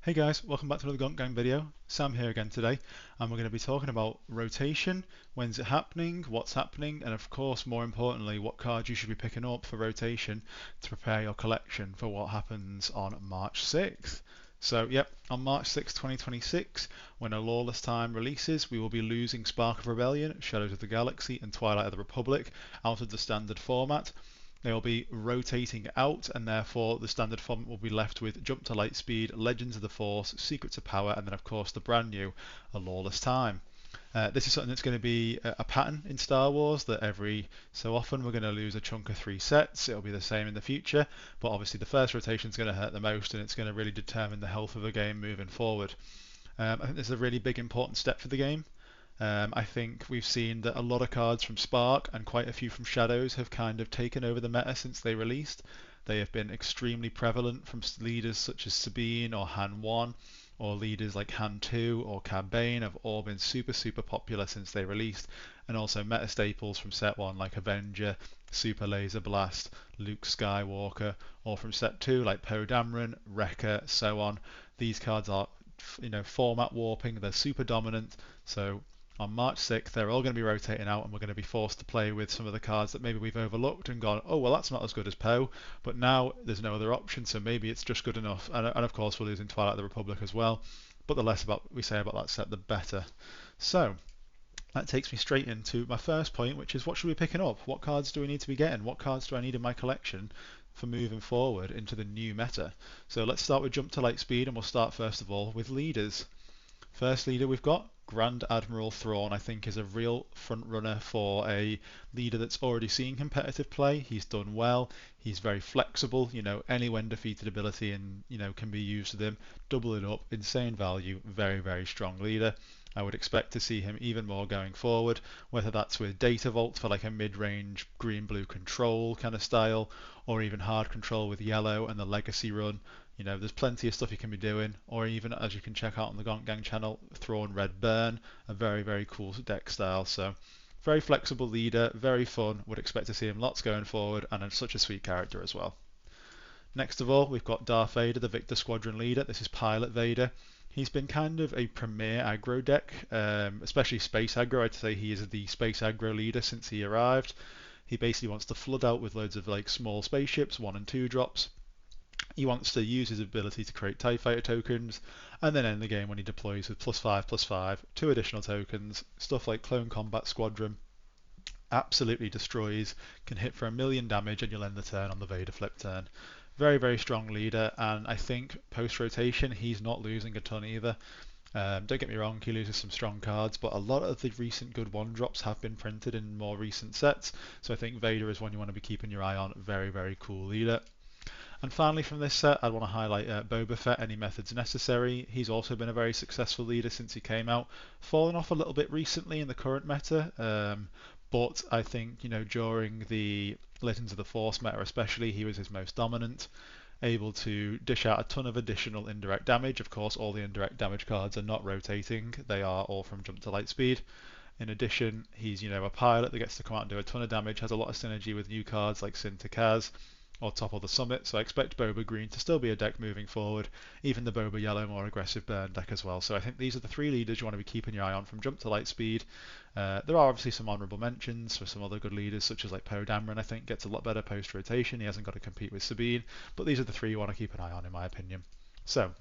Hey guys, welcome back to another Gonk Gang video. Sam here again today, and we're going to be talking about rotation, when's it happening, what's happening, and of course, more importantly, what cards you should be picking up for rotation to prepare your collection for what happens on March 6th. So, yep, on March 6th, 2026, when A Lawless Time releases, we will be losing Spark of Rebellion, Shadows of the Galaxy, and Twilight of the Republic out of the standard format. They will be rotating out, and therefore the standard format will be left with Jump to Lightspeed, Legends of the Force, Secrets of Power, and then of course the brand new A Lawless Time. This is something that's going to be a pattern in Star Wars, that every so often we're going to lose a chunk of 3 sets. It'll be the same in the future, but obviously the first rotation is going to hurt the most, and it's going to really determine the health of the game moving forward. I think this is a really big important step for the game. I think we've seen that a lot of cards from Spark and quite a few from Shadows have kind of taken over the meta since they released. They have been extremely prevalent from leaders such as Sabine or Han 1, or leaders like Han 2 or Cad Bane have all been super popular since they released, and also meta staples from set 1 like Avenger, Super Laser Blast, Luke Skywalker, or from set 2 like Poe Dameron, Wrecker, so on. These cards are format warping, they're super dominant, so on March 6th, they're all going to be rotating out, and we're going to be forced to play with some of the cards that maybe we've overlooked and gone, oh, well, that's not as good as Poe, but now there's no other option, so maybe it's just good enough. And of course, we're losing Twilight of the Republic as well, but the less about we say about that set, the better. So, that takes me straight into my first point, which is what should we be picking up? What cards do we need to be getting? What cards do I need in my collection for moving forward into the new meta? So let's start with Jump to Lightspeed, and we'll start first of all with leaders. First leader we've got Grand Admiral Thrawn. I think is a real front runner for a leader that's already seen competitive play. He's done well. He's very flexible. Any when defeated ability and can be used with him. Double it up, insane value. Very strong leader. I would expect to see him even more going forward, whether that's with Data Vault for like a mid-range green-blue control kind of style, or even hard control with yellow and the Legacy run. There's plenty of stuff you can be doing, or even as you can check out on the Gonk Gang channel, Thrawn Red Burn, a very cool deck style. So very flexible leader, very fun. Would expect to see him lots going forward, and such a sweet character as well. Next of all, we've got Darth Vader, the Victor Squadron leader. This is Pilot Vader. He's been kind of a premier aggro deck, especially space aggro. I'd say he is the space aggro leader since he arrived. He basically wants to flood out with loads of like small spaceships, 1 and 2 drops. He wants to use his ability to create TIE Fighter tokens, and then end the game when he deploys with +5/+5, 2 additional tokens, stuff like Clone Combat Squadron. Absolutely destroys, can hit for 1,000,000 damage, and you'll end the turn on the Vader flip turn. Very strong leader, and I think post-rotation he's not losing a ton either. Don't get me wrong, he loses some strong cards, but a lot of the recent good 1-drops have been printed in more recent sets, so I think Vader is one you want to be keeping your eye on. Very cool leader. And finally from this set, I'd want to highlight Boba Fett, Any Methods Necessary. He's also been a very successful leader since he came out. Fallen off a little bit recently in the current meta, but I think, during the Legends of the Force meta especially, he was his most dominant, able to dish out a ton of additional indirect damage. Of course, all the indirect damage cards are not rotating, they are all from Jump to Lightspeed. In addition, he's a pilot that gets to come out and do a ton of damage, has a lot of synergy with new cards like Sin Kaz or Top of the Summit, so I expect Boba Green to still be a deck moving forward, even the Boba Yellow more aggressive burn deck as well. So I think these are the 3 leaders you want to be keeping your eye on from Jump to Lightspeed. There are obviously some honourable mentions for some other good leaders, such as like Poe Dameron. I think gets a lot better post-rotation, he hasn't got to compete with Sabine, but these are the 3 you want to keep an eye on in my opinion. So,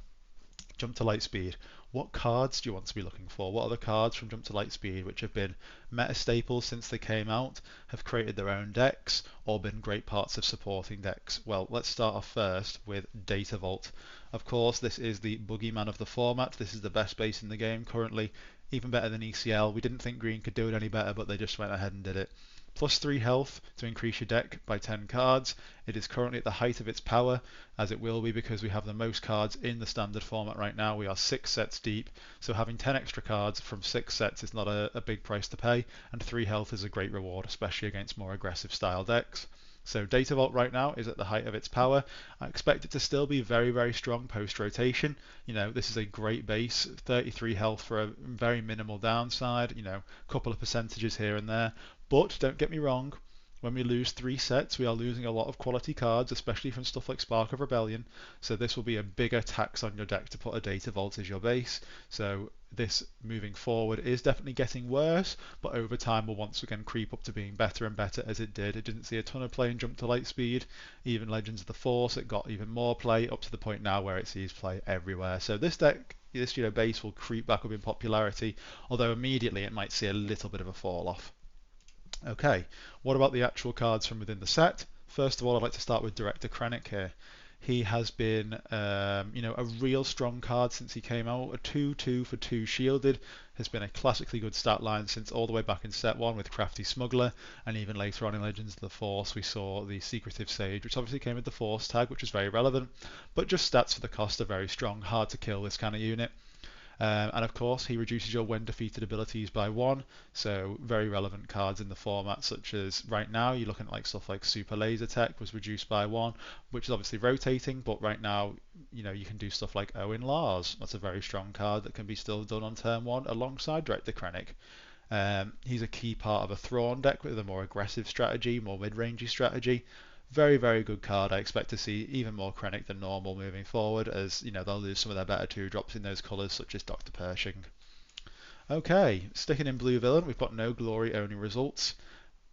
Jump to Lightspeed. What cards do you want to be looking for? What are the cards from Jump to Lightspeed which have been meta staples since they came out, have created their own decks, or been great parts of supporting decks? Well, let's start off first with Data Vault. Of course, this is the boogeyman of the format. This is the best base in the game currently, even better than ECL. We didn't think Green could do it any better, but they just went ahead and did it. +3 health to increase your deck by 10 cards. It is currently at the height of its power, as it will be because we have the most cards in the standard format right now. We are 6 sets deep, so having 10 extra cards from 6 sets is not a big price to pay, and 3 health is a great reward, especially against more aggressive style decks. So Data Vault right now is at the height of its power. I expect it to still be very strong post-rotation. This is a great base, 33 health for a very minimal downside, couple of percentages here and there. But don't get me wrong, When we lose 3 sets, we are losing a lot of quality cards, especially from stuff like Spark of Rebellion. So this will be a bigger tax on your deck to put a Data Vault as your base. So this moving forward is definitely getting worse, but over time will once again creep up to being better and better as it did. It didn't see a ton of play in Jump to Lightspeed. Even Legends of the Force, it got even more play, up to the point now where it sees play everywhere. So this deck, this base will creep back up in popularity, although immediately it might see a little bit of a fall off. Okay, what about the actual cards from within the set? First of all, I'd like to start with Director Krennic here. He has been, a real strong card since he came out. A 2/2 for 2 shielded has been a classically good stat line since all the way back in set 1 with Crafty Smuggler, and even later on in Legends of the Force we saw the Secretive Sage, which obviously came with the Force tag, which is very relevant, but just stats for the cost are very strong, hard to kill this kind of unit. And of course, he reduces your when defeated abilities by 1, so very relevant cards in the format, such as right now, you're looking at like stuff like Super Laser Tech was reduced by 1, which is obviously rotating, but right now, you can do stuff like Owen Lars. That's a very strong card that can be still done on turn 1 alongside Director Krennic. He's a key part of a Thrawn deck with a more aggressive strategy, more mid-rangey strategy. Very, very good card. I expect to see even more Krennic than normal moving forward, as they'll lose some of their better 2-drops in those colours, such as Dr. Pershing. Okay, sticking in blue villain, we've got No Glory, Only Results.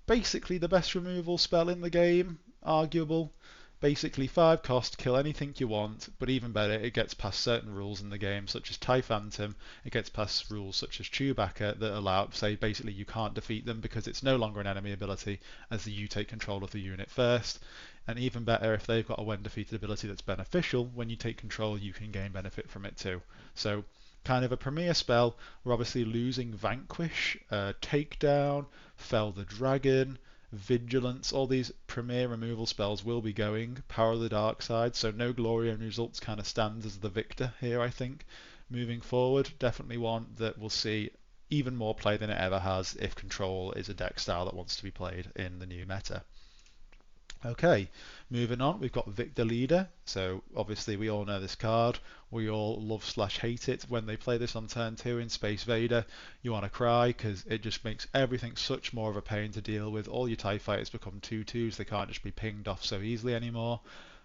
Basically the best removal spell in the game, arguable. Basically 5 cost, kill anything you want, but even better, it gets past certain rules in the game, such as TIE Phantom. It gets past rules such as Chewbacca that allow, say, basically you can't defeat them because it's no longer an enemy ability, as you take control of the unit first. And even better, if they've got a when defeated ability that's beneficial, when you take control, you can gain benefit from it too. So, kind of a premier spell. We're obviously losing Vanquish, Takedown, Fell the Dragon, Vigilance, all these premier removal spells will be going. Power of the Dark Side, so No Glory, Only Results kind of stands as the victor here, I think. Moving forward, definitely one that will see even more play than it ever has if Control is a deck style that wants to be played in the new meta. Okay, moving on, we've got Victor Leader. So obviously we all know this card. We all love/hate it. When they play this on turn 2 in Space Vader, you want to cry because it just makes everything such more of a pain to deal with. All your TIE fighters become 2/2s. They can't just be pinged off so easily anymore.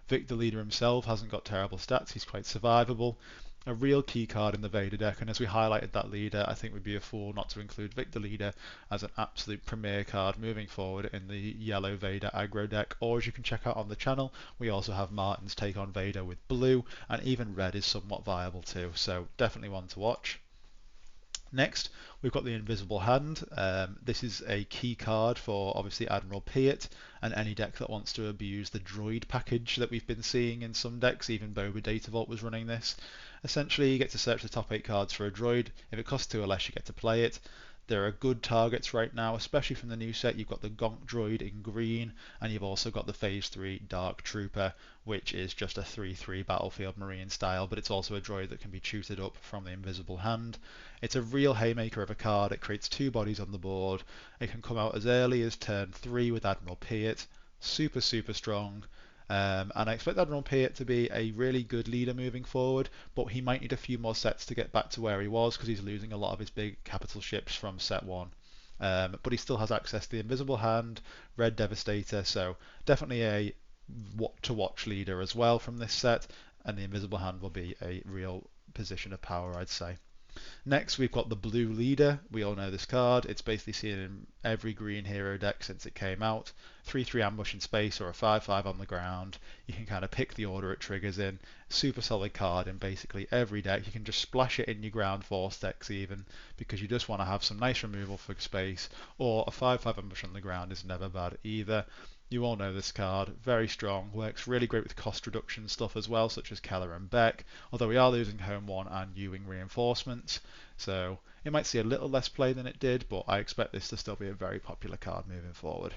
Victor Leader himself hasn't got terrible stats. He's quite survivable. A real key card in the Vader deck, and as we highlighted that leader, I think we'd be a fool not to include Victor Leader as an absolute premier card moving forward in the yellow Vader aggro deck. Or as you can check out on the channel, we also have Martin's take on Vader with blue, and even red is somewhat viable too, so definitely one to watch. Next, we've got the Invisible Hand. This is a key card for obviously Admiral Piet and any deck that wants to abuse the droid package that we've been seeing in some decks. Even Boba Data Vault was running this. Essentially, you get to search the top 8 cards for a droid. If it costs 2 or less, you get to play it. There are good targets right now, especially from the new set. You've got the Gonk droid in green, and you've also got the Phase 3 Dark Trooper, which is just a 3/3 Battlefield Marine style, but it's also a droid that can be tutored up from the Invisible Hand. It's a real haymaker of a card. It creates 2 bodies on the board. It can come out as early as turn 3 with Admiral Piet. Super, super strong. And I expect Admiral Piet to be a really good leader moving forward, but he might need a few more sets to get back to where he was because he's losing a lot of his big capital ships from set 1. But he still has access to the Invisible Hand, Red Devastator, so definitely a to watch leader as well from this set, and the Invisible Hand will be a real position of power, I'd say. Next, we've got the Blue Leader. We all know this card. It's basically seen in every green hero deck since it came out. 3/3 ambush in space or a 5/5 on the ground. You can kind of pick the order it triggers in. Super solid card in basically every deck. You can just splash it in your ground force decks even because you just want to have some nice removal for space, or a 5/5 ambush on the ground is never bad either. You all know this card, very strong, works really great with cost reduction stuff as well, such as Keller and Beck, although we are losing Home 1 and U-Wing reinforcements, so it might see a little less play than it did, but I expect this to still be a very popular card moving forward.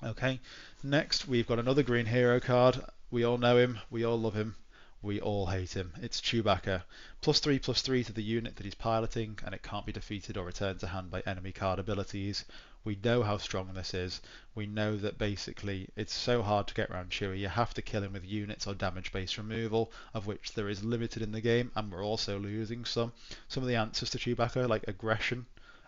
Okay, next we've got another green hero card. We all know him, we all love him, we all hate him. It's Chewbacca. +3/+3 to the unit that he's piloting, and it can't be defeated or returned to hand by enemy card abilities. We know how strong this is. We know that basically it's so hard to get around Chewie. You have to kill him with units or damage-based removal, of which there is limited in the game, and we're also losing some. Some of the answers to Chewbacca, like Aggression,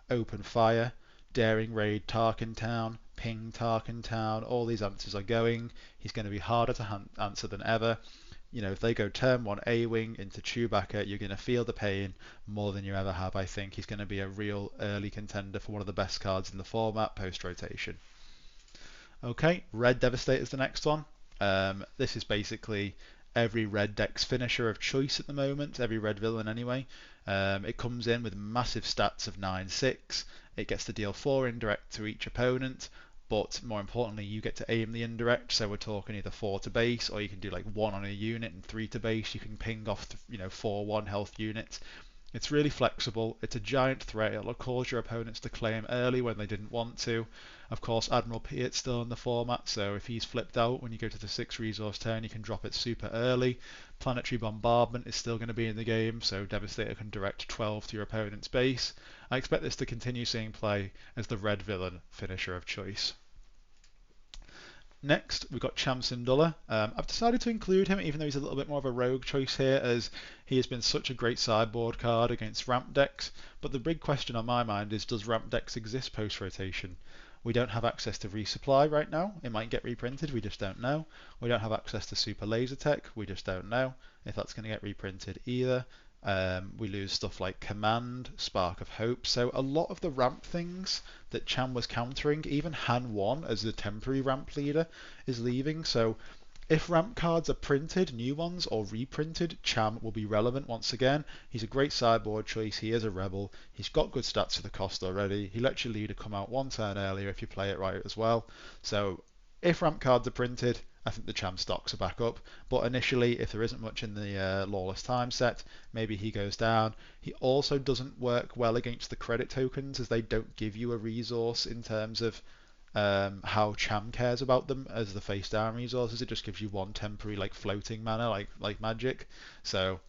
Open Fire, Daring Raid Tarkin Town, ping Tarkin Town, all these answers are going. He's going to be harder to answer than ever. You know, if they go turn 1 A-Wing into Chewbacca, you're going to feel the pain more than you ever have, I think. He's going to be a real early contender for one of the best cards in the format post-rotation. Okay, Red Devastator is the next one. This is basically every red deck's finisher of choice at the moment, every red villain anyway. It comes in with massive stats of 9/6. It gets to deal 4 indirect to each opponent, but more importantly, you get to aim the indirect. So we're talking either 4 to base, or you can do like 1 on a unit and 3 to base. You can ping off, 4 1 health units. It's really flexible. It's a giant threat. It'll cause your opponents to claim early when they didn't want to. Of course, Admiral Piet's still in the format, so if he's flipped out when you go to the 6 resource turn, you can drop it super early. Planetary Bombardment is still going to be in the game, so Devastator can direct 12 to your opponent's base. I expect this to continue seeing play as the red villain finisher of choice. Next, we've got Cham Syndulla. I've decided to include him, even though he's a little bit more of a rogue choice here, as he has been such a great sideboard card against ramp decks. But the big question on my mind is, does ramp decks exist post-rotation? We don't have access to resupply right now. It might get reprinted, we just don't know. We don't have access to Super Laser Tech, we just don't know if that's going to get reprinted either. We lose stuff like Command, Spark of Hope. So a lot of the ramp things that Cham was countering, even Han 1 as the temporary ramp leader, is leaving. So if ramp cards are printed, new ones, or reprinted, Cham will be relevant once again. He's a great sideboard choice. He is a rebel. He's got good stats for the cost already. He lets your leader come out 1 turn earlier if you play it right as well. So if ramp cards are printed, I think the Cham stocks are back up, but initially, if there isn't much in the Lawless Time set, maybe he goes down. He also doesn't work well against the credit tokens, as they don't give you a resource in terms of how Cham cares about them as the face down resources. It just gives you 1 temporary like floating mana, like magic. So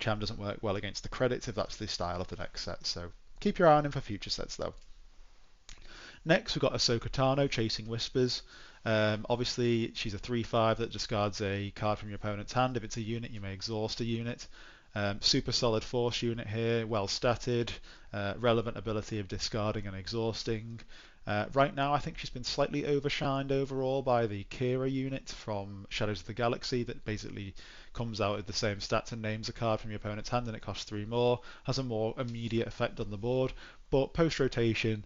Cham doesn't work well against the credits if that's the style of the next set. So keep your eye on him for future sets though. Next, we've got Ahsoka Tano, Chasing Whispers. Obviously, she's a 3/5 that discards a card from your opponent's hand. If it's a unit, you may exhaust a unit. Super solid force unit here, well statted, relevant ability of discarding and exhausting. Right now, I think she's been slightly overshined overall by the Kira unit from Shadows of the Galaxy that basically comes out with the same stats and names a card from your opponent's hand and it costs 3 more, has a more immediate effect on the board. But post-rotation,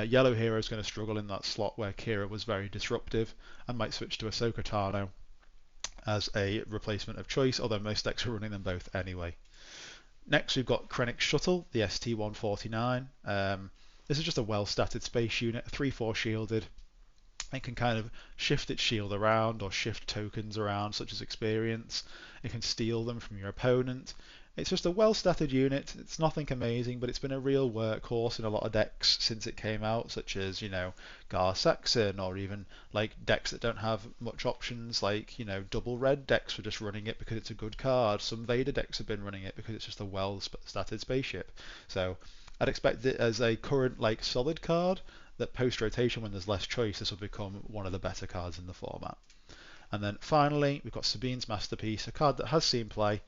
Yellow Hero is going to struggle in that slot where Kira was very disruptive and might switch to Ahsoka Tano as a replacement of choice, although most decks are running them both anyway. Next, we've got Krennic Shuttle, the ST-149. This is just a well-statted space unit, 3/4 shielded. It can kind of shift its shield around or shift tokens around, such as experience. It can steal them from your opponent. It's just a well-statted unit. It's nothing amazing, but it's been a real workhorse in a lot of decks since it came out, such as, Gar Saxon, or even like decks that don't have much options, like, double red decks were just running it because it's a good card. Some Vader decks have been running it because it's just a well-statted spaceship. So I'd expect it as a current like solid card that post-rotation, when there's less choice, this will become one of the better cards in the format. And then finally, we've got Sabine's Masterpiece, a card that has seen play.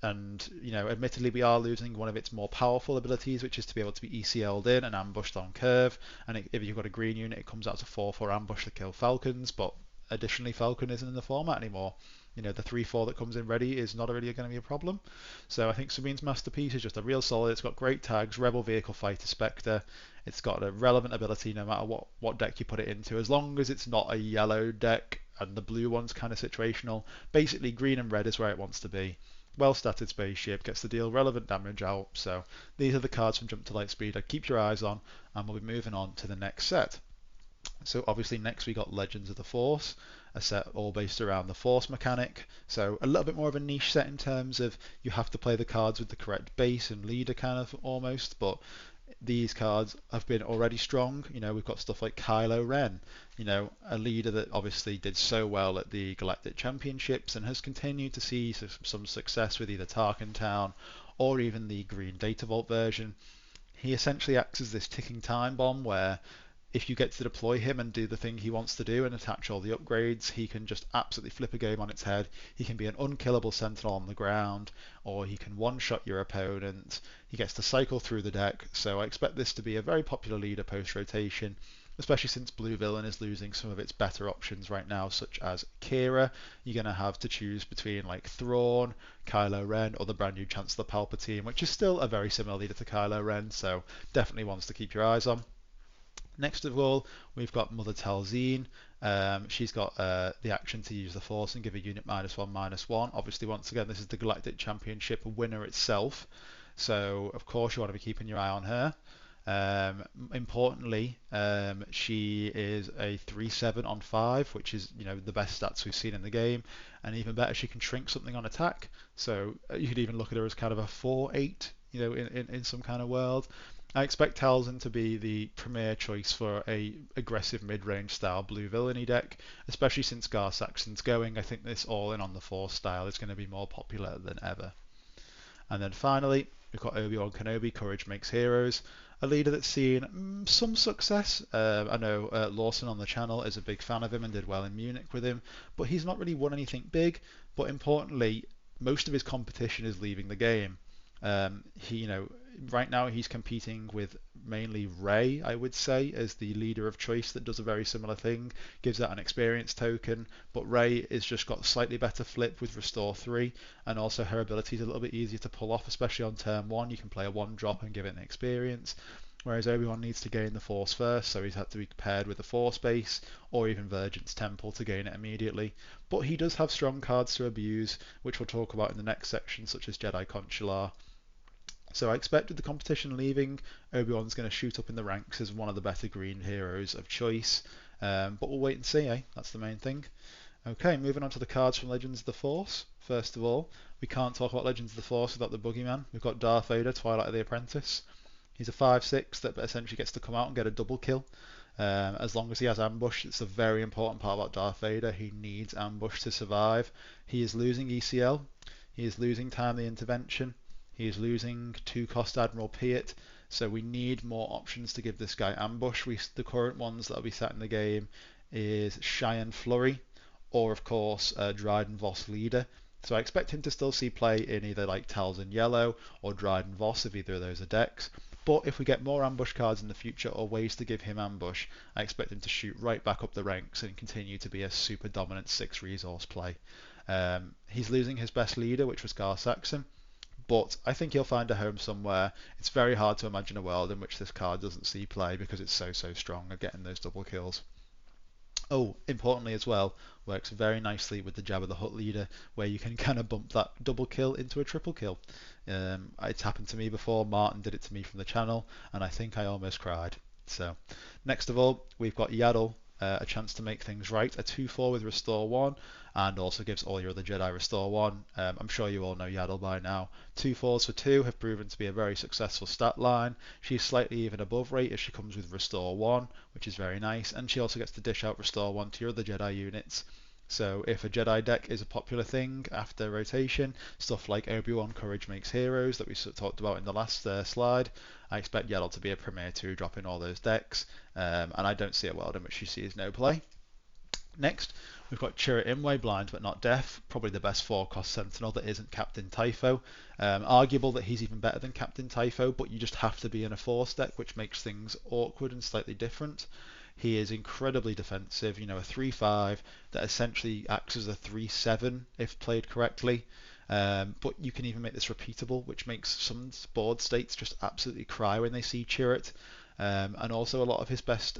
And, admittedly, we are losing one of its more powerful abilities, which is to be able to be ECL'd in and ambushed on curve. And if you've got a green unit, it comes out to 4/4 ambush to kill Falcons. But additionally, Falcon isn't in the format anymore. The 3/4 that comes in ready is not really going to be a problem. So I think Sabine's Masterpiece is just a real solid. It's got great tags, Rebel Vehicle Fighter Spectre. It's got a relevant ability no matter what deck you put it into, as long as it's not a yellow deck and the blue one's kind of situational. Basically, green and red is where it wants to be. Well-statted spaceship, gets to deal relevant damage out. So these are the cards from Jump to Lightspeed I'd keep your eyes on, and we'll be moving on to the next set. So obviously next we got Legends of the Force, a set all based around the Force mechanic. So a little bit more of a niche set in terms of you have to play the cards with the correct base and leader kind of almost, but these cards have been already strong. We've got stuff like Kylo Ren, a leader that obviously did so well at the Galactic Championships and has continued to see some success with either Tarkin Town or even the Green Data Vault version. He essentially acts as this ticking time bomb where if you get to deploy him and do the thing he wants to do and attach all the upgrades, he can just absolutely flip a game on its head. He can be an unkillable sentinel on the ground, or he can one-shot your opponent. He gets to cycle through the deck, so I expect this to be a very popular leader post-rotation. especially since Blue Villain is losing some of its better options right now, such as Kira. You're going to have to choose between like Thrawn, Kylo Ren, or the brand new Chancellor Palpatine, which is still a very similar leader to Kylo Ren, so definitely ones to keep your eyes on. Next of all, we've got Mother Talzin. She's got the action to use the Force and give a unit -1/-1. Obviously, once again, this is the Galactic Championship winner itself, so of course you want to be keeping your eye on her. Importantly, she is a 3/7 on 5, which is the best stats we've seen in the game, and even better, she can shrink something on attack. So you could even look at her as kind of a 4/8, in some kind of world. I expect Talzin to be the premier choice for a aggressive mid-range style blue villainy deck, especially since Gar Saxon's going. I think this all-in on the Force style is going to be more popular than ever. And then finally, we've got Obi-Wan Kenobi, Courage Makes Heroes, a leader that's seen some success. I know Lawson on the channel is a big fan of him and did well in Munich with him, but he's not really won anything big. But importantly, most of his competition is leaving the game. Right now he's competing with mainly Rey, I would say, as the leader of choice that does a very similar thing, gives out an experience token, but Rey has just got a slightly better flip with Restore 3, and also her ability is a little bit easier to pull off, especially on turn 1. You can play a 1-drop and give it an experience, whereas Obi-Wan needs to gain the Force first, so he's had to be paired with the Force base, or even Virgins Temple to gain it immediately. But he does have strong cards to abuse, which we'll talk about in the next section, such as Jedi Consular. So I expect with the competition leaving, Obi-Wan's going to shoot up in the ranks as one of the better green heroes of choice. But we'll wait and see, That's the main thing. Okay, moving on to the cards from Legends of the Force. First of all, we can't talk about Legends of the Force without the Boogeyman. We've got Darth Vader, Twilight of the Apprentice. He's a 5/6 that essentially gets to come out and get a double kill. As long as he has ambush, it's a very important part about Darth Vader. He needs ambush to survive. He is losing ECL. He is losing Time the Intervention. He is losing 2-cost Admiral Piet, so we need more options to give this guy ambush. The current ones that will be set in the game is Cheyenne Flurry, or of course Dryden Voss Leader. So I expect him to still see play in either like Talzin Yellow or Dryden Voss if either of those are decks. But if we get more ambush cards in the future or ways to give him ambush, I expect him to shoot right back up the ranks and continue to be a super dominant 6-resource play. He's losing his best leader, which was Gar Saxon, but I think he'll find a home somewhere. It's very hard to imagine a world in which this card doesn't see play because it's so strong at getting those double kills. Oh, importantly as well, works very nicely with the Jabba the Hutt leader, where you can kind of bump that double kill into a triple kill. It's happened to me before. Martin did it to me from the channel, and I think I almost cried. So, next of all, we've got Yaddle, a chance to make things right, a 2/4 with Restore 1, and also gives all your other Jedi Restore 1. I'm sure you all know Yaddle by now. 2/4s for 2 have proven to be a very successful stat line. She's slightly even above rate as she comes with Restore 1, which is very nice, and she also gets to dish out Restore 1 to your other Jedi units. So if a Jedi deck is a popular thing after rotation, stuff like Obi-Wan Courage Makes Heroes that we talked about in the last slide, I expect Yaddle to be a premier 2-drop in all those decks, and I don't see a world in which she sees no play. Next, we've got Chirrut Imwe, Blind but Not Deaf, probably the best 4-cost Sentinel that isn't Captain Typho. Arguable that he's even better than Captain Typho, but you just have to be in a Force deck, which makes things awkward and slightly different. He is incredibly defensive, a 3/5 that essentially acts as a 3/7 if played correctly. But you can even make this repeatable, which makes some board states just absolutely cry when they see Chirrut. And also a lot of his best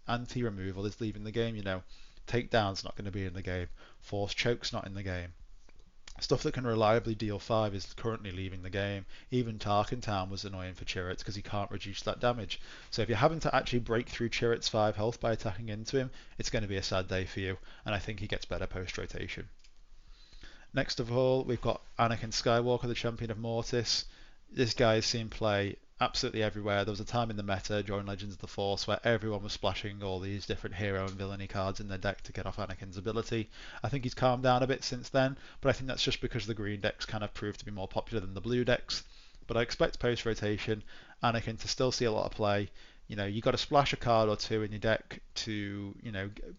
anti-removal is leaving the game. Takedown's not going to be in the game. Force Choke's not in the game. Stuff that can reliably deal 5 is currently leaving the game. Even Tarkin Town was annoying for Chirrut because he can't reduce that damage. So if you're having to actually break through Chirrut's 5 health by attacking into him, it's going to be a sad day for you, and I think he gets better post-rotation. Next of all, we've got Anakin Skywalker, the Champion of Mortis. This guy is seen play absolutely everywhere. There was a time in the meta during Legends of the Force where everyone was splashing all these different hero and villainy cards in their deck to get off Anakin's ability. I think he's calmed down a bit since then, but I think that's just because the green decks kind of proved to be more popular than the blue decks. But I expect post-rotation Anakin to still see a lot of play. You got to splash a card or two in your deck to,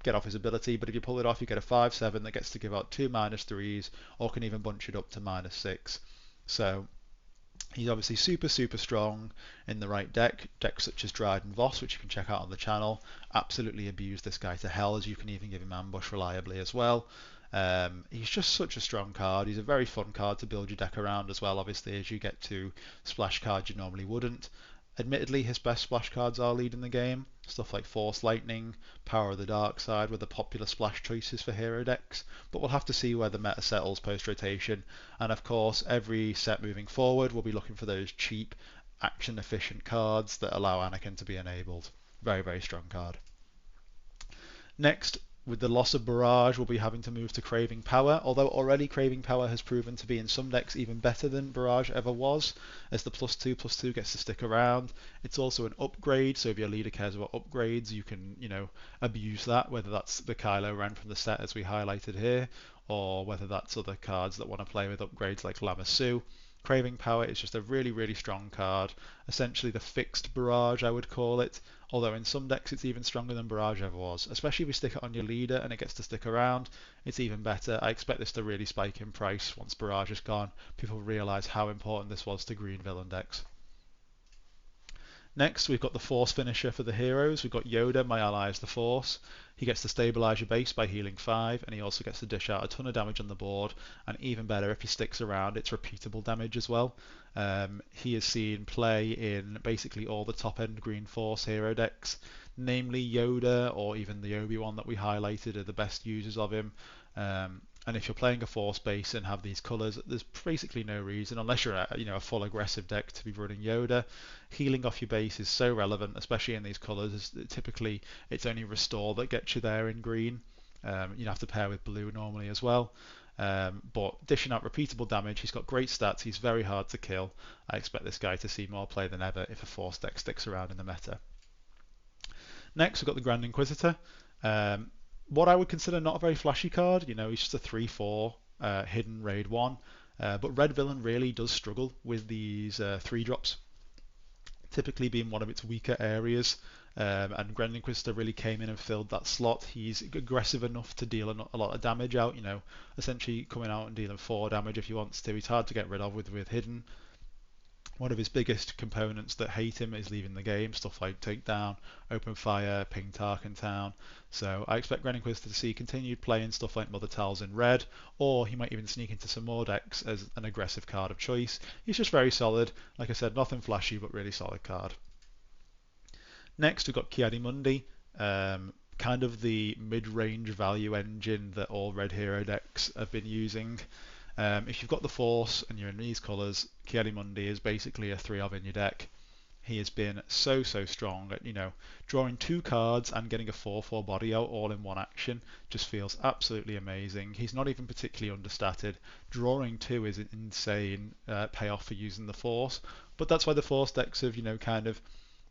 get off his ability, but if you pull it off, you get a 5/7 that gets to give out 2 -3s, or can even bunch it up to -6. So He's obviously super strong in the right deck. Decks such as Dryden Voss, which you can check out on the channel, absolutely abuse this guy to hell, as you can even give him ambush reliably as well. He's just such a strong card. He's a very fun card to build your deck around as well, obviously, as you get to splash cards you normally wouldn't. Admittedly, his best splash cards are leading the game. Stuff like Force Lightning, Power of the Dark Side were the popular splash choices for hero decks, but we'll have to see where the meta settles post-rotation. And of course, every set moving forward, we'll be looking for those cheap, action-efficient cards that allow Anakin to be enabled. Very strong card. Next, with the loss of Barrage, we'll be having to move to Craving Power, although already Craving Power has proven to be in some decks even better than Barrage ever was, as the +2/+2 gets to stick around. It's also an upgrade, so if your leader cares about upgrades, you can, abuse that, whether that's the Kylo Ren from the set as we highlighted here, or whether that's other cards that want to play with upgrades like Lama Su. Craving Power is just a really strong card, essentially the fixed Barrage I would call it, although in some decks it's even stronger than Barrage ever was. Especially if you stick it on your leader and it gets to stick around, it's even better. I expect this to really spike in price once Barrage is gone. People realise how important this was to green villain decks. Next, we've got the Force finisher for the heroes. We've got Yoda, my ally is the Force. He gets to stabilise your base by healing 5, and he also gets to dish out a ton of damage on the board, and even better, if he sticks around, it's repeatable damage as well. He is seen play in basically all the top-end Green Force hero decks, namely Yoda or even the Obi-Wan that we highlighted are the best users of him. And if you're playing a Force base and have these colours, there's basically no reason, unless you're a full aggressive deck, to be running Yoda. Healing off your base is so relevant, especially in these colours. Typically, it's only Restore that gets you there in green. You have to pair with blue normally as well. But dishing out repeatable damage, he's got great stats, he's very hard to kill. I expect this guy to see more play than ever if a Force deck sticks around in the meta. Next, we've got the Grand Inquisitor. What I would consider not a very flashy card. He's just a 3/4 hidden raid 1. But Red Villain really does struggle with these 3-drops, typically being one of its weaker areas. And Grand Inquisitor really came in and filled that slot. He's aggressive enough to deal a lot of damage out, essentially coming out and dealing 4 damage if he wants to. He's hard to get rid of with hidden. One of his biggest components that hate him is leaving the game, stuff like Takedown, Open Fire, Ping Tarkin Town. So I expect Grand Inquisitor to see continued play in stuff like Mother Tal's in red, or he might even sneak into some more decks as an aggressive card of choice. He's just very solid. Like I said, nothing flashy, but really solid card. Next, we've got Ki-Adi-Mundi, kind of the mid-range value engine that all red hero decks have been using. If you've got the Force and you're in these colours, Ki-Adi-Mundi is basically a 3 of in your deck. He has been so strong at, drawing 2 cards and getting a 4/4 body out all in one action. Just feels absolutely amazing. He's not even particularly understated. Drawing 2 is an insane payoff for using the Force, but that's why the Force decks have, kind of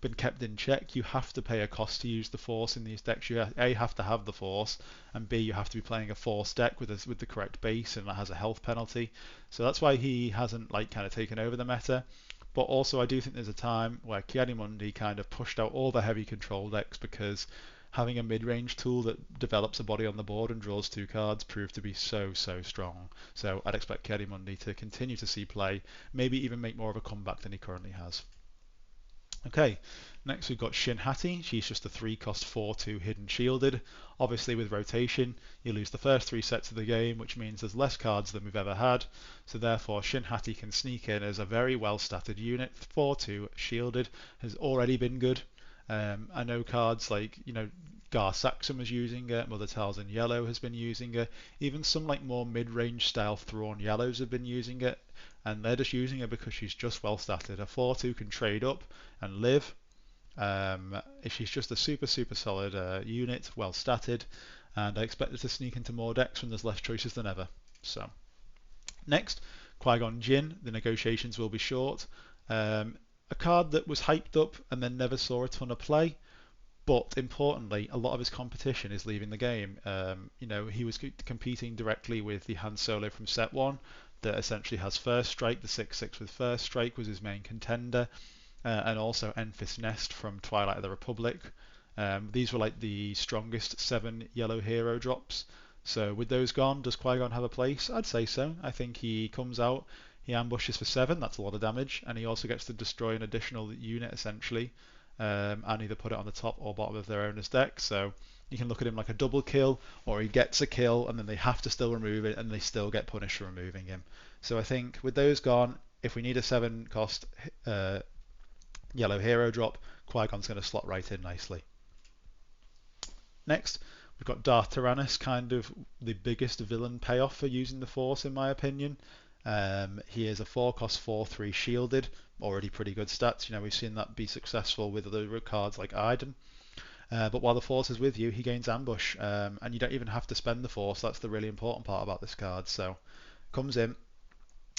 been kept in check. You have to pay a cost to use the Force in these decks. You A, have to have the Force, and B, you have to be playing a Force deck with the correct base, and that has a health penalty. So that's why he hasn't kind of taken over the meta. But also I do think there's a time where Ki-Adi-Mundi kind of pushed out all the heavy control decks, because having a mid-range tool that develops a body on the board and draws 2 cards proved to be so strong. So I'd expect Ki-Adi-Mundi to continue to see play, maybe even make more of a comeback than he currently has. Okay, next we've got Shin Hati. She's just a 3-cost 4/2 hidden shielded. Obviously with rotation, you lose the first 3 sets of the game, which means there's less cards than we've ever had. So therefore Shin Hati can sneak in as a very well statted unit. 4/2 shielded has already been good. I know cards like, Gar Saxon was using it, Mother Tal's in yellow has been using it, even some more mid-range style Thrawn yellows have been using it, and they're just using it because she's just well statted. A 4/2 can trade up and live. She's just a super solid unit, well statted, and I expect her to sneak into more decks when there's less choices than ever. So next, Qui-Gon Jinn. The negotiations will be short. A card that was hyped up and then never saw a ton of play, but importantly, a lot of his competition is leaving the game. He was competing directly with the Han Solo from set 1 that essentially has First Strike. The 6/6 with First Strike was his main contender, and also Enfys Nest from Twilight of the Republic. These were the strongest 7 yellow hero drops. So with those gone, does Qui-Gon have a place? I'd say so. I think he comes out, He ambushes for 7, that's a lot of damage, and he also gets to destroy an additional unit essentially, and either put it on the top or bottom of their owner's deck. So you can look at him like a double kill, or he gets a kill and then they have to still remove it and they still get punished for removing him. So I think with those gone, if we need a 7 cost yellow hero drop, Qui-Gon's going to slot right in nicely. Next, we've got Darth Tyrannus, kind of the biggest villain payoff for using the Force in my opinion. He is a 4 cost 4/3 shielded, already pretty good stats. You know, we've seen that be successful with other cards like Iden. But while the Force is with you, he gains ambush, and you don't even have to spend the Force. That's the really important part about this card. So, comes in,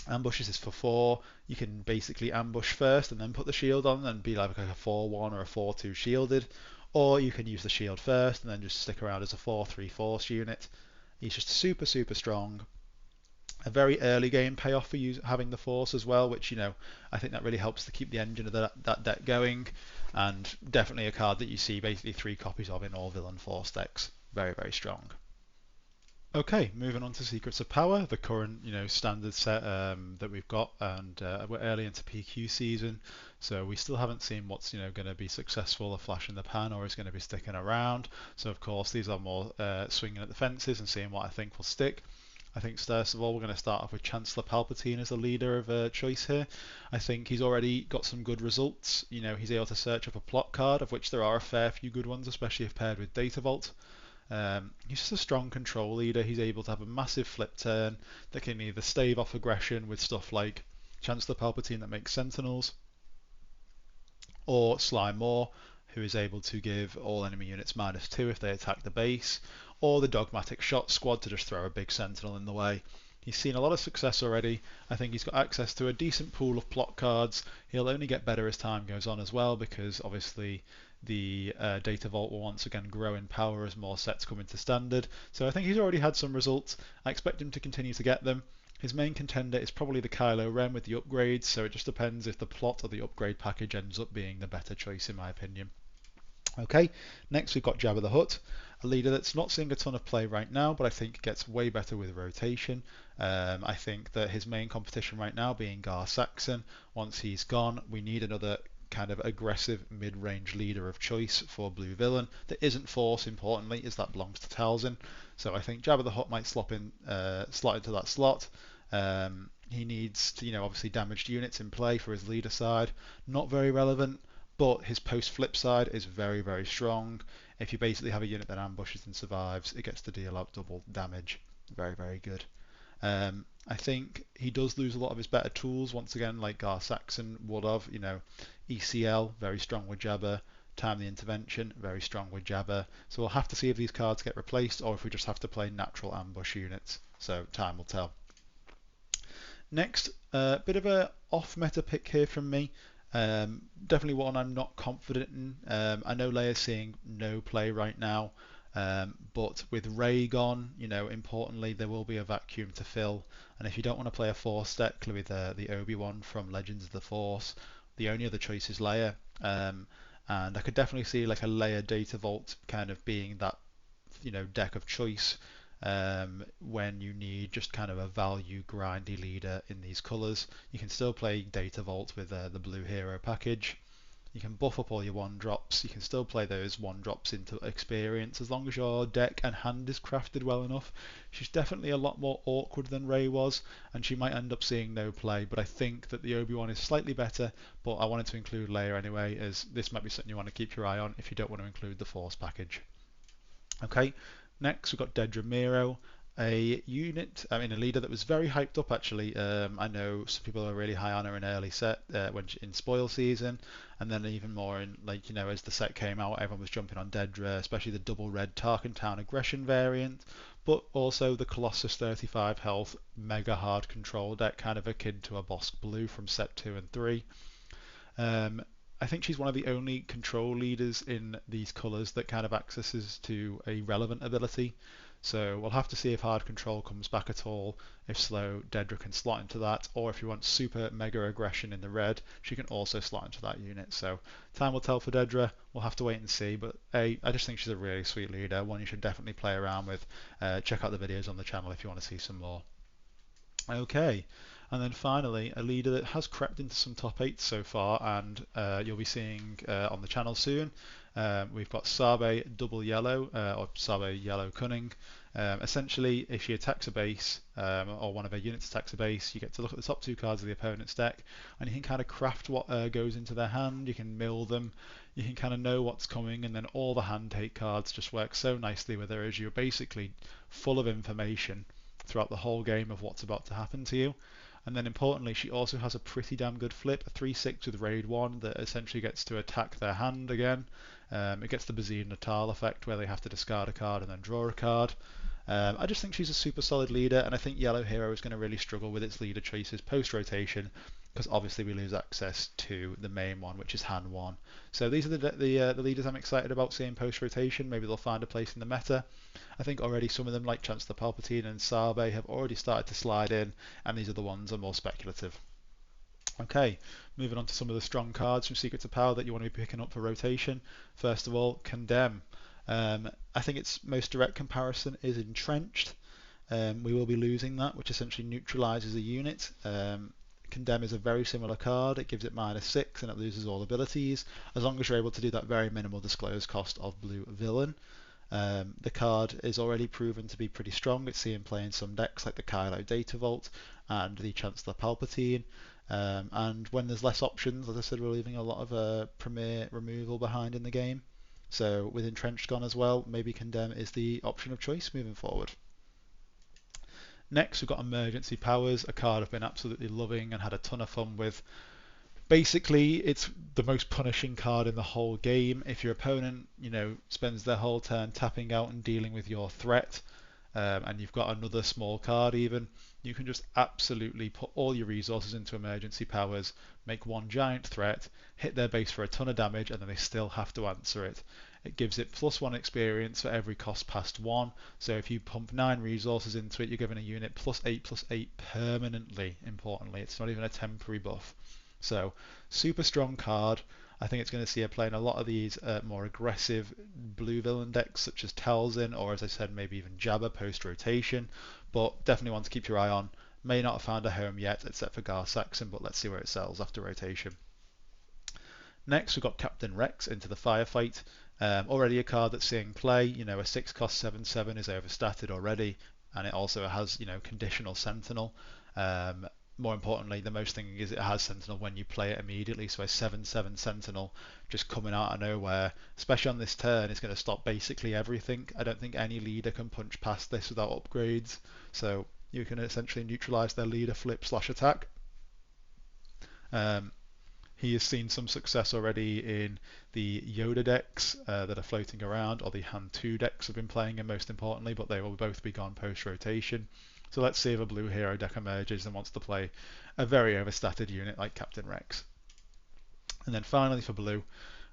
ambushes is for 4. You can basically ambush first and then put the shield on and be like a 4/1 or a 4/2 shielded, or you can use the shield first and then just stick around as a 4/3 Force unit. He's just super strong. A very early game payoff for having the Force as well, which, you know, I think that really helps to keep the engine of that deck going, and definitely a card that you see basically 3 copies of in all villain Force decks. Very strong. Okay, moving on to Secrets of Power, the current, you know, standard set that we've got, and we're early into PQ season, so we still haven't seen what's, you know, going to be successful, a flash in the pan, or is going to be sticking around. So of course these are more swinging at the fences and seeing what I think will stick. I think first of all we're going to start off with Chancellor Palpatine as the leader of choice here. I think he's already got some good results. You know, he's able to search up a plot card, of which there are a fair few good ones, especially if paired with Data Vault. He's just a strong control leader. He's able to have a massive flip turn that can either stave off aggression with stuff like Chancellor Palpatine that makes Sentinels, or Sly Moore, who is able to give all enemy units -2 if they attack the base, or the Dogmatic Shot Squad to just throw a big Sentinel in the way. He's seen a lot of success already. I think he's got access to a decent pool of plot cards. He'll only get better as time goes on as well, because obviously the Data Vault will once again grow in power as more sets come into standard. So I think he's already had some results. I expect him to continue to get them. His main contender is probably the Kylo Ren with the upgrades, so it just depends if the plot or the upgrade package ends up being the better choice in my opinion. Okay, next we've got Jabba the Hutt, a leader that's not seeing a ton of play right now, but I think gets way better with rotation. I think that his main competition right now being Gar Saxon. Once he's gone, we need another kind of aggressive mid-range leader of choice for Blue Villain that isn't Force, importantly, as that belongs to Talzin. So I think Jabba the Hutt might slot into that slot. He needs to, you know, obviously damaged units in play for his leader side. Not very relevant, but his post-flip side is very strong. If you basically have a unit that ambushes and survives, it gets to deal out double damage. Very good. I think he does lose a lot of his better tools, once again, like Gar Saxon would have. You know, ECL, very strong with Jabba. Time the Intervention, very strong with Jabba. So we'll have to see if these cards get replaced, or if we just have to play natural ambush units. So time will tell. Next, a bit of a off-meta pick here from me. Definitely one I'm not confident in. I know Leia's seeing no play right now, but with Rey gone, you know, importantly, there will be a vacuum to fill. And if you don't want to play a Force deck with the Obi-Wan from Legends of the Force, the only other choice is Leia. And I could definitely see like a Leia Data Vault kind of being that, you know, deck of choice. When you need just kind of a value grindy leader in these colours. You can still play Data Vault with the blue hero package. You can buff up all your 1-drops. You can still play those 1-drops into experience as long as your deck and hand is crafted well enough. She's definitely a lot more awkward than Rey was, and she might end up seeing no play, but I think that the Obi-Wan is slightly better, but I wanted to include Leia anyway, as this might be something you want to keep your eye on if you don't want to include the Force package. Okay. Next, we've got Dedra Meero, a unit, a leader that was very hyped up actually. I know some people are really high on her in early set in spoil season, and then even more in, like, you know, as the set came out, everyone was jumping on Dedra, especially the double red Tarkin Town aggression variant, but also the Colossus 35 health mega hard control deck, kind of akin to a Bossk Blue from set 2 and 3. I think she's one of the only control leaders in these colours that kind of accesses to a relevant ability. So we'll have to see if hard control comes back at all, if slow Dedra can slot into that, or if you want super mega aggression in the red, she can also slot into that unit. So time will tell for Dedra, we'll have to wait and see, but I just think she's a really sweet leader, one you should definitely play around with. Check out the videos on the channel if you want to see some more. Okay. And then finally, a leader that has crept into some top 8 so far, and you'll be seeing on the channel soon. We've got Sabe double yellow, or Sabe yellow cunning. Essentially, if she attacks a base, or one of her units attacks a base, you get to look at the top 2 cards of the opponent's deck, and you can kind of craft what goes into their hand. You can mill them, you can kind of know what's coming, and then all the hand take cards just work so nicely with her, as you're basically full of information throughout the whole game of what's about to happen to you. And then importantly, she also has a pretty damn good flip, a 3/6 with raid 1 that essentially gets to attack their hand again. It gets the Bazine Natal effect where they have to discard a card and then draw a card. I just think she's a super solid leader, and I think Yellow Hero is going to really struggle with its leader choices post-rotation, because obviously we lose access to the main one, which is Han 1. So these are the leaders I'm excited about seeing post-rotation. Maybe they'll find a place in the meta. I think already some of them, like Chancellor Palpatine and Sabe, have already started to slide in, and these are the ones that are more speculative. Okay, moving on to some of the strong cards from Secrets of Power that you want to be picking up for rotation. First of all, Condemn. I think its most direct comparison is Entrenched. We will be losing that, which essentially neutralizes a unit. Condemn is a very similar card. It gives it -6 and it loses all abilities, as long as you're able to do that very minimal disclose cost of blue villain. The card is already proven to be pretty strong. It's seen play in some decks like the Kylo Data Vault and the Chancellor Palpatine. And when there's less options, as I said, we're leaving a lot of Premier removal behind in the game. So with Entrenched gone as well, maybe Condemn is the option of choice moving forward. Next, we've got Emergency Powers, a card I've been absolutely loving and had a ton of fun with. Basically, it's the most punishing card in the whole game. If your opponent, spends their whole turn tapping out and dealing with your threat, and you've got another small card even, you can just absolutely put all your resources into Emergency Powers, make one giant threat, hit their base for a ton of damage, and then they still have to answer it. It gives it +1 experience for every cost past 1, so if you pump 9 resources into it, you're given a unit +8/+8 permanently, importantly. It's not even a temporary buff. So, super strong card. I think it's going to see her playing a lot of these more aggressive blue villain decks, such as Talzin, or as I said, maybe even Jabba post-rotation, but definitely one to keep your eye on. May not have found a home yet, except for Gar Saxon, but let's see where it sells after rotation. Next, we've got Captain Rex into the Firefight. Already a card that's seeing play. A 6 cost 7/7 is overstatted already, and it also has, conditional Sentinel. More importantly, the most thing is it has Sentinel when you play it immediately, so a 7/7 Sentinel just coming out of nowhere, especially on this turn, is going to stop basically everything. I don't think any leader can punch past this without upgrades, so you can essentially neutralize their leader flip/attack. He has seen some success already in the Yoda decks that are floating around, or the Han 2 decks have been playing him most importantly, but they will both be gone post-rotation. So let's see if a blue hero deck emerges and wants to play a very overstated unit like Captain Rex. And then finally for blue,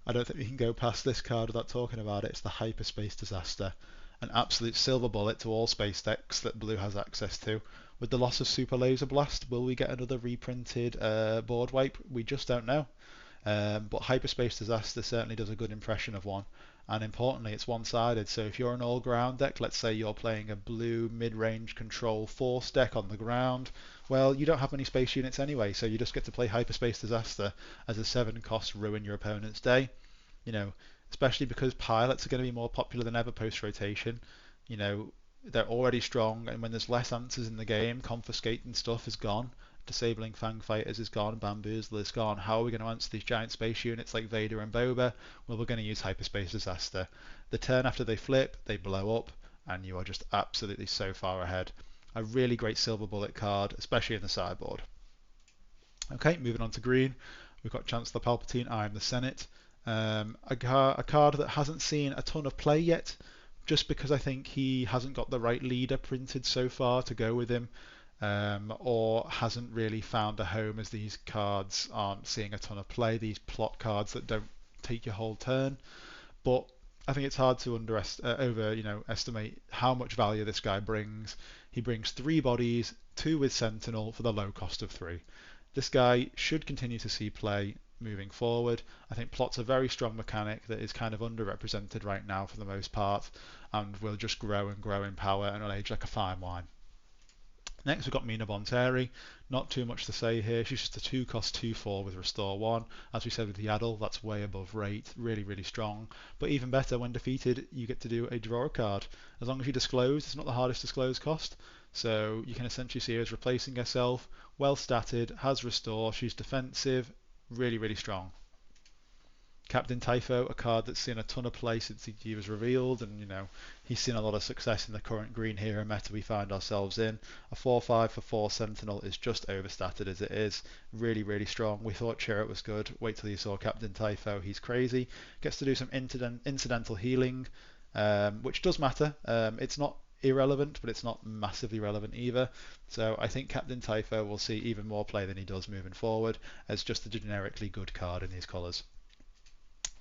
I don't think we can go past this card without talking about it. It's the Hyperspace Disaster, an absolute silver bullet to all space decks that blue has access to. With the loss of Super Laser Blast, will we get another reprinted board wipe? We just don't know. But Hyperspace Disaster certainly does a good impression of one. And importantly, it's one-sided, so if you're an all-ground deck, let's say you're playing a blue mid-range control force deck on the ground, well, you don't have any space units anyway, so you just get to play Hyperspace Disaster as a 7 cost ruin your opponent's day. Especially because pilots are going to be more popular than ever post-rotation. They're already strong, and when there's less answers in the game, confiscating stuff is gone. Disabling Fang Fighters is gone, Bamboozle is gone. How are we going to answer these giant space units like Vader and Boba? Well, we're going to use Hyperspace Disaster. The turn after they flip, they blow up, and you are just absolutely so far ahead. A really great silver bullet card, especially in the sideboard. Okay, moving on to green. We've got Chancellor Palpatine, I Am the Senate. A card that hasn't seen a ton of play yet, just because I think he hasn't got the right leader printed so far to go with him. Or hasn't really found a home, as these cards aren't seeing a ton of play, these plot cards that don't take your whole turn. But I think it's hard to estimate how much value this guy brings. He brings 3 bodies, 2 with Sentinel for the low cost of 3. This guy should continue to see play moving forward. I think plot's a very strong mechanic that is kind of underrepresented right now for the most part, and will just grow and grow in power and will age like a fine wine. Next we've got Mina Bonteri. Not too much to say here. She's just a 2 cost 2/4 with Restore 1. As we said with Yaddle, that's way above rate. Really, really strong. But even better, when defeated, you get to do a draw a card. As long as you disclose, it's not the hardest disclose cost. So you can essentially see her as replacing herself. Well statted, has Restore, she's defensive. Really, really strong. Captain Typho, a card that's seen a ton of play since he was revealed, and he's seen a lot of success in the current green hero meta we find ourselves in. A 4/5 for 4 Sentinel is just overstated as it is. Really, really strong. We thought Chirrut was good. Wait till you saw Captain Typho. He's crazy. Gets to do some incidental healing, which does matter. It's not irrelevant, but it's not massively relevant either. So I think Captain Typho will see even more play than he does moving forward as just a generically good card in these colours.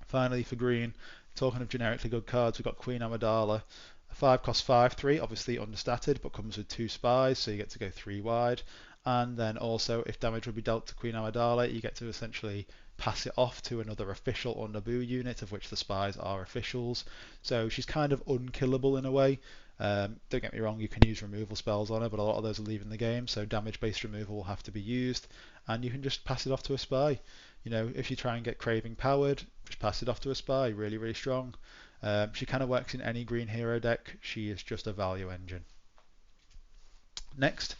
Finally, for green, talking of generically good cards, we've got Queen Amidala. A 5 cost 5/3, obviously understated, but comes with 2 spies, so you get to go 3 wide. And then also, if damage would be dealt to Queen Amidala, you get to essentially pass it off to another official or Naboo unit, of which the spies are officials. So she's kind of unkillable in a way. Don't get me wrong, you can use removal spells on her, but a lot of those are leaving the game, so damage-based removal will have to be used, and you can just pass it off to a spy. If you try and get Craving powered, just pass it off to a spy. Really, really strong. She kind of works in any green hero deck. She is just a value engine. Next,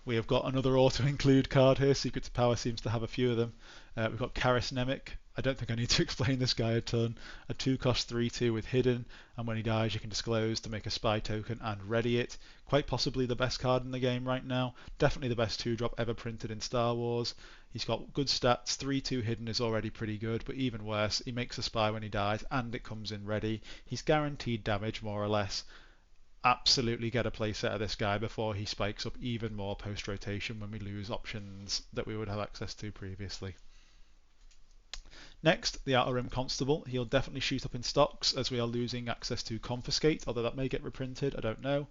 we have got another auto-include card here. Secret to Power seems to have a few of them. We've got Karis Nemik. I don't think I need to explain this guy a ton. A 2 cost 3/2 with Hidden, and when he dies you can disclose to make a spy token and ready it. Quite possibly the best card in the game right now. Definitely the best 2-drop ever printed in Star Wars. He's got good stats. 3/2 Hidden is already pretty good, but even worse, he makes a spy when he dies and it comes in ready. He's guaranteed damage more or less. Absolutely get a playset of this guy before he spikes up even more post-rotation when we lose options that we would have access to previously. Next, the Outer Rim Constable. He'll definitely shoot up in stocks as we are losing access to Confiscate, although that may get reprinted, I don't know.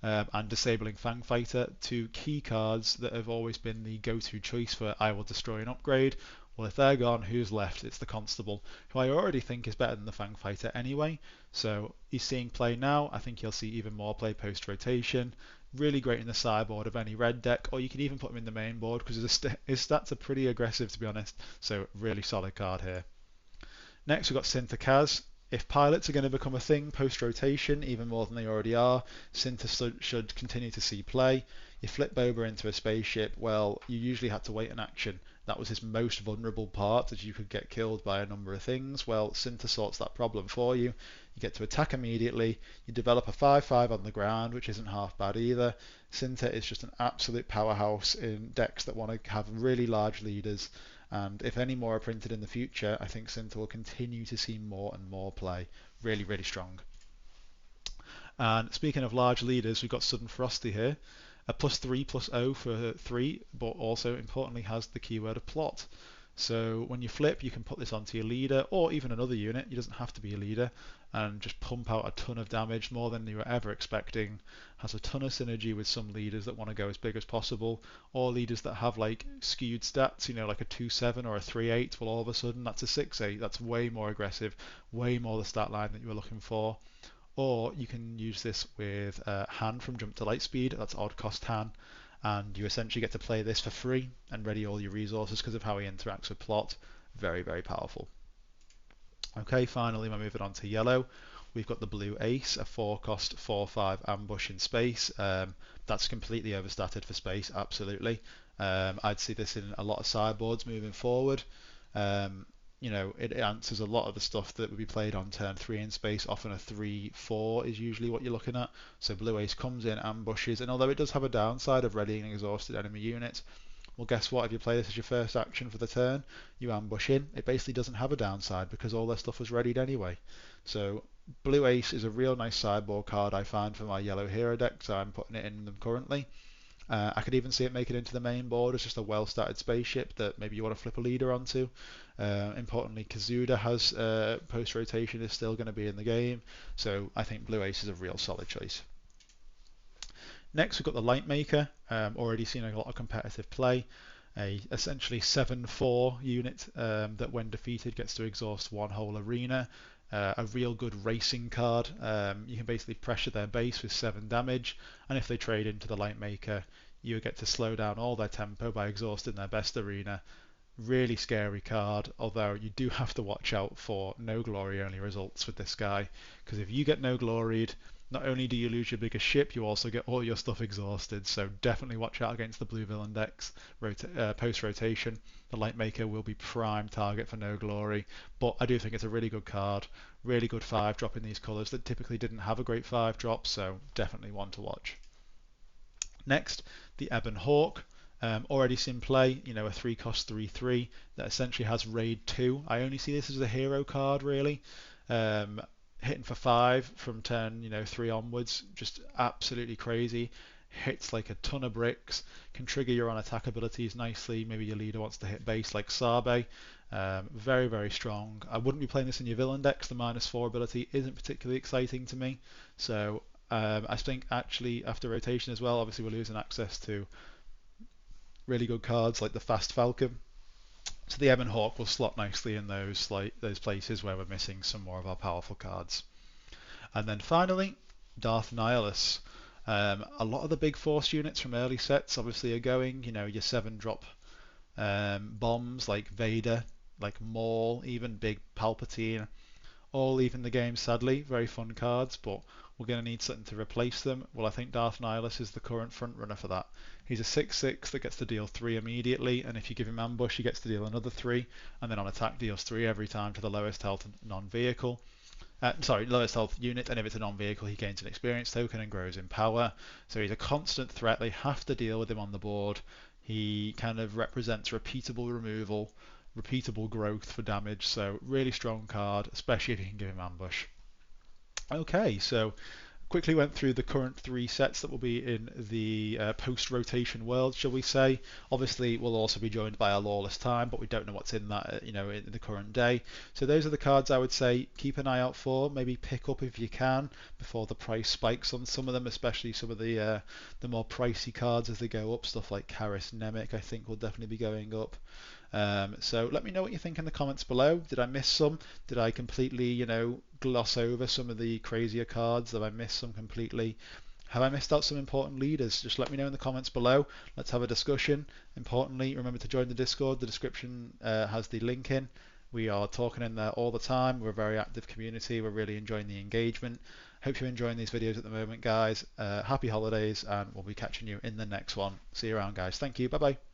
And Disabling Fangfighter, 2 key cards that have always been the go-to choice for I will destroy an upgrade. Well, if they're gone, who's left? It's the Constable, who I already think is better than the Fangfighter anyway. So he's seeing play now. I think he'll see even more play post-rotation. Really great in the sideboard of any red deck, or you can even put him in the main board because his stats are pretty aggressive, to be honest. So really solid card here. Next we've got Cinta Kaz. If pilots are going to become a thing post-rotation, even more than they already are, Cinta should continue to see play. You flip Boba into a spaceship, well, you usually had to wait an action. That was his most vulnerable part, as you could get killed by a number of things. Well, Cinta sorts that problem for you. You get to attack immediately. You develop a 5/5 on the ground, which isn't half bad either. Cinta is just an absolute powerhouse in decks that want to have really large leaders. And if any more are printed in the future, I think Cinta will continue to see more and more play. Really, really strong. And speaking of large leaders, we've got Sudden Frosty here. A +3/+0 for 3, but also importantly has the keyword of plot. So when you flip, you can put this onto your leader or even another unit. It doesn't have to be a leader, and just pump out a ton of damage, more than you were ever expecting. Has a ton of synergy with some leaders that want to go as big as possible, or leaders that have like skewed stats, like a 2/7 or a 3/8. Well, all of a sudden that's a 6/8. That's way more aggressive, way more the stat line that you were looking for. Or you can use this with Han from Jump to Lightspeed. That's odd cost Han, and you essentially get to play this for free and ready all your resources because of how he interacts with plot. Very, very powerful. Okay, finally we're moving on to yellow. We've got the blue ace, a 4 cost 4/5 ambush in space. That's completely overstated for space, absolutely. I'd see this in a lot of sideboards moving forward. It answers a lot of the stuff that would be played on turn 3 in space. Often a 3/4 is usually what you're looking at. So blue ace comes in, ambushes, and although it does have a downside of readying exhausted enemy units, well, guess what? If you play this as your first action for the turn, you ambush in. It basically doesn't have a downside because all their stuff was readied anyway. So blue ace is a real nice sideboard card I find for my yellow hero deck, so I'm putting it in them currently. I could even see it make it into the main board as just a well-started spaceship that maybe you want to flip a leader onto. Importantly, Kazuda has post-rotation, is still going to be in the game, so I think blue ace is a real solid choice. Next we've got the Lightmaker, already seen a lot of competitive play. A essentially 7/4 unit that when defeated gets to exhaust one whole arena. A real good racing card. You can basically pressure their base with 7 damage, and if they trade into the Lightmaker, you get to slow down all their tempo by exhausting their best arena. Really scary card, although you do have to watch out for no glory only results with this guy, because if you get no gloried, not only do you lose your biggest ship, you also get all your stuff exhausted, so definitely watch out against the blue villain decks post-rotation. The Lightmaker will be prime target for no glory, but I do think it's a really good card, really good 5-drop in these colours that typically didn't have a great 5-drop, so definitely one to watch. Next, the Ebon Hawk. Already seen play, a 3-cost 3/3 that essentially has Raid 2. I only see this as a hero card, really. Hitting for 5 from turn 3 onwards, just absolutely crazy. Hits like a ton of bricks, can trigger your on-attack abilities nicely. Maybe your leader wants to hit base like Sabe. Very, very strong. I wouldn't be playing this in your villain decks. The -4 ability isn't particularly exciting to me. So I think actually after rotation as well, obviously we're losing access to really good cards like the Fast Falcon. So the Ebon Hawk will slot nicely in those places where we're missing some more of our powerful cards. And then finally, Darth Nihilus. A lot of the big force units from early sets obviously are going, your 7-drop bombs like Vader, like Maul, even big Palpatine, all leaving the game sadly. Very fun cards, but we're going to need something to replace them. Well, I think Darth Nihilus is the current front runner for that. He's a 6/6 that gets to deal 3 immediately, and if you give him ambush, he gets to deal another 3, and then on attack deals 3 every time to the lowest health non-vehicle. Lowest health unit, and if it's a non-vehicle, he gains an experience token and grows in power. So he's a constant threat. They have to deal with him on the board. He kind of represents repeatable removal, repeatable growth for damage. So really strong card, especially if you can give him ambush. Okay, so quickly went through the current 3 sets that will be in the post-rotation world, shall we say. Obviously, we'll also be joined by a Lawless Time, but we don't know what's in that, in the current day. So those are the cards I would say keep an eye out for. Maybe pick up if you can before the price spikes on some of them, especially some of the more pricey cards as they go up. Stuff like Karis Nemik, I think, will definitely be going up. So let me know what you think in the comments below. Did I miss some? Did I completely, gloss over some of the crazier cards? Have I missed some completely? Have I missed out some important leaders? Just let me know in the comments below. Let's have a discussion. Importantly, remember to join the Discord. The description has the link in. We are talking in there all the time. We're a very active community. We're really enjoying the engagement. Hope you're enjoying these videos at the moment, guys. Happy holidays, and we'll be catching you in the next one. See you around, guys. Thank you. Bye-bye.